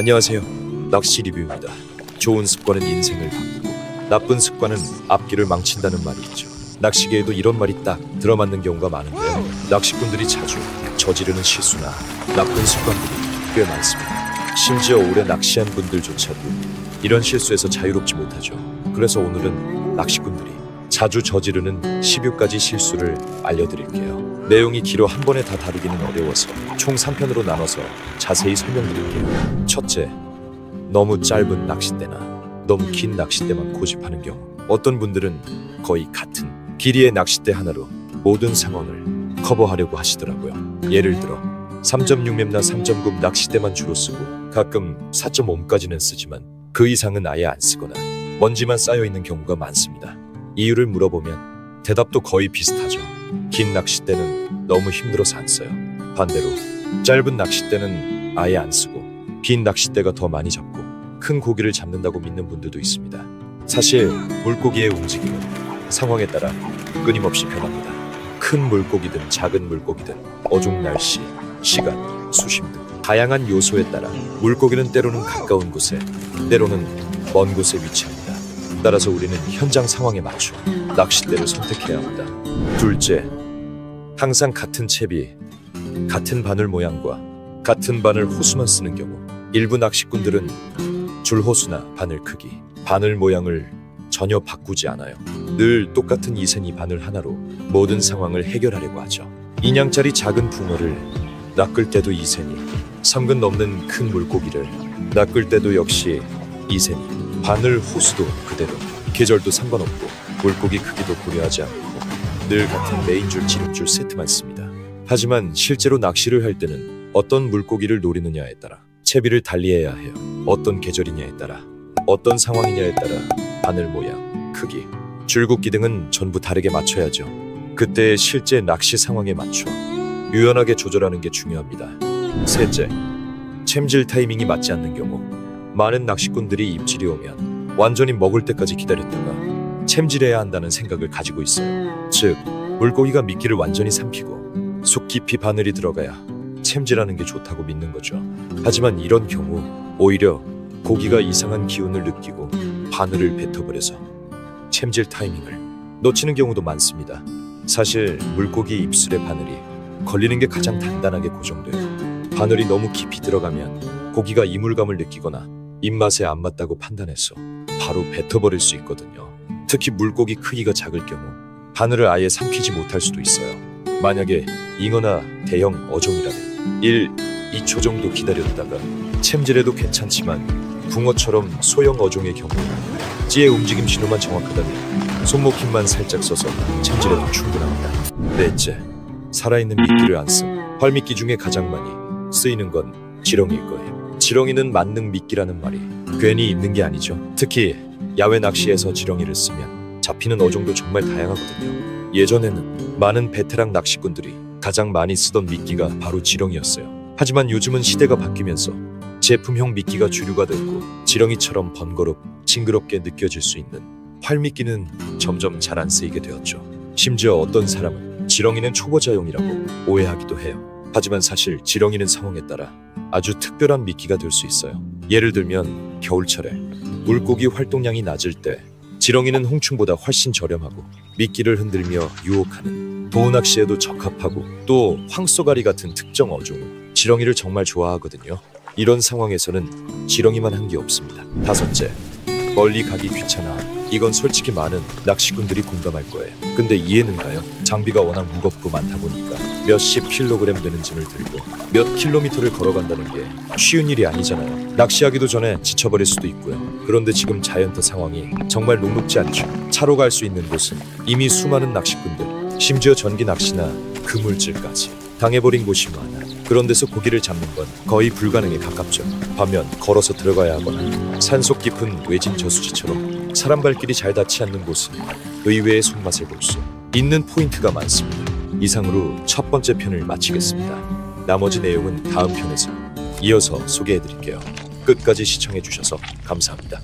안녕하세요. 낚시 리뷰입니다. 좋은 습관은 인생을 바꾸고 나쁜 습관은 앞길을 망친다는 말이 있죠. 낚시계에도 이런 말이 딱 들어맞는 경우가 많은데요. 낚시꾼들이 자주 저지르는 실수나 나쁜 습관들이 꽤 많습니다. 심지어 오래 낚시한 분들조차도 이런 실수에서 자유롭지 못하죠. 그래서 오늘은 낚시꾼들이 자주 저지르는 10여가지 실수를 알려드릴게요. 내용이 길어 한 번에 다 다루기는 어려워서 총 3편으로 나눠서 자세히 설명드릴게요. 첫째, 너무 짧은 낚싯대나 너무 긴 낚싯대만 고집하는 경우. 어떤 분들은 거의 같은 길이의 낚싯대 하나로 모든 상황을 커버하려고 하시더라고요. 예를 들어 3.6m나 3.9 낚싯대만 주로 쓰고 가끔 4.5까지는 쓰지만 그 이상은 아예 안 쓰거나 먼지만 쌓여있는 경우가 많습니다. 이유를 물어보면 대답도 거의 비슷하죠. 긴 낚싯대는 너무 힘들어서 안 써요. 반대로 짧은 낚싯대는 아예 안 쓰고 긴 낚싯대가 더 많이 잡고 큰 고기를 잡는다고 믿는 분들도 있습니다. 사실 물고기의 움직임은 상황에 따라 끊임없이 변합니다. 큰 물고기든 작은 물고기든 어종, 날씨, 시간, 수심 등 다양한 요소에 따라 물고기는 때로는 가까운 곳에 때로는 먼 곳에 위치합니다. 따라서 우리는 현장 상황에 맞춰 낚싯대를 선택해야 합니다. 둘째, 항상 같은 채비, 같은 바늘 모양과 같은 바늘 호수만 쓰는 경우. 일부 낚시꾼들은 줄호수나 바늘 크기, 바늘 모양을 전혀 바꾸지 않아요. 늘 똑같은 2cm 바늘 하나로 모든 상황을 해결하려고 하죠. 인양짜리 작은 붕어를 낚을 때도 2cm, 3근 넘는 큰 물고기를 낚을 때도 역시 2cm, 바늘 호수도 그대로, 계절도 상관없고 물고기 크기도 고려하지 않고 늘 같은 메인줄, 지름줄 세트만 씁니다. 하지만 실제로 낚시를 할 때는 어떤 물고기를 노리느냐에 따라 채비를 달리해야 해요. 어떤 계절이냐에 따라, 어떤 상황이냐에 따라 바늘 모양, 크기, 줄굵기 등은 전부 다르게 맞춰야죠. 그때의 실제 낚시 상황에 맞춰 유연하게 조절하는 게 중요합니다. 셋째, 챔질 타이밍이 맞지 않는 경우. 많은 낚시꾼들이 입질이 오면 완전히 먹을 때까지 기다렸다가 챔질해야 한다는 생각을 가지고 있어요. 즉, 물고기가 미끼를 완전히 삼키고 속 깊이 바늘이 들어가야 챔질하는 게 좋다고 믿는 거죠. 하지만 이런 경우 오히려 고기가 이상한 기운을 느끼고 바늘을 뱉어버려서 챔질 타이밍을 놓치는 경우도 많습니다. 사실 물고기 입술에 바늘이 걸리는 게 가장 단단하게 고정돼요. 바늘이 너무 깊이 들어가면 고기가 이물감을 느끼거나 입맛에 안 맞다고 판단해서 바로 뱉어버릴 수 있거든요. 특히 물고기 크기가 작을 경우 바늘을 아예 삼키지 못할 수도 있어요. 만약에 잉어나 대형 어종이라면 1, 2초 정도 기다렸다가 챔질해도 괜찮지만 붕어처럼 소형 어종의 경우는 찌의 움직임 신호만 정확하다면 손목 힘만 살짝 써서 챔질해도 충분합니다. 넷째, 살아있는 미끼를 안 쓴. 활미끼 중에 가장 많이 쓰이는 건 지렁이일 거예요. 지렁이는 만능 미끼라는 말이 괜히 있는 게 아니죠. 특히 야외 낚시에서 지렁이를 쓰면 잡히는 어종도 정말 다양하거든요. 예전에는 많은 베테랑 낚시꾼들이 가장 많이 쓰던 미끼가 바로 지렁이였어요. 하지만 요즘은 시대가 바뀌면서 제품형 미끼가 주류가 됐고 지렁이처럼 번거롭, 징그럽게 느껴질 수 있는 활미끼는 점점 잘 안 쓰이게 되었죠. 심지어 어떤 사람은 지렁이는 초보자용이라고 오해하기도 해요. 하지만 사실 지렁이는 상황에 따라 아주 특별한 미끼가 될 수 있어요. 예를 들면 겨울철에 물고기 활동량이 낮을 때 지렁이는 홍충보다 훨씬 저렴하고 미끼를 흔들며 유혹하는 도우낚시에도 적합하고 또 황쏘가리 같은 특정 어종은 지렁이를 정말 좋아하거든요. 이런 상황에서는 지렁이만 한 게 없습니다. 다섯째, 멀리 가기 귀찮아. 이건 솔직히 많은 낚시꾼들이 공감할 거예요. 근데 이해는 가요? 장비가 워낙 무겁고 많다 보니까 몇십 킬로그램 되는 짐을 들고 몇 킬로미터를 걸어간다는 게 쉬운 일이 아니잖아요. 낚시하기도 전에 지쳐버릴 수도 있고요. 그런데 지금 자연터 상황이 정말 녹록지 않죠. 차로 갈 수 있는 곳은 이미 수많은 낚시꾼들, 심지어 전기 낚시나 그물질까지 당해버린 곳이 많아. 그런 데서 고기를 잡는 건 거의 불가능에 가깝죠. 반면 걸어서 들어가야 하거나 산속 깊은 외진 저수지처럼 사람 발길이 잘 닿지 않는 곳은 의외의 손맛을 볼 수 있는 포인트가 많습니다. 이상으로 첫 번째 편을 마치겠습니다. 나머지 내용은 다음 편에서 이어서 소개해드릴게요. 끝까지 시청해주셔서 감사합니다.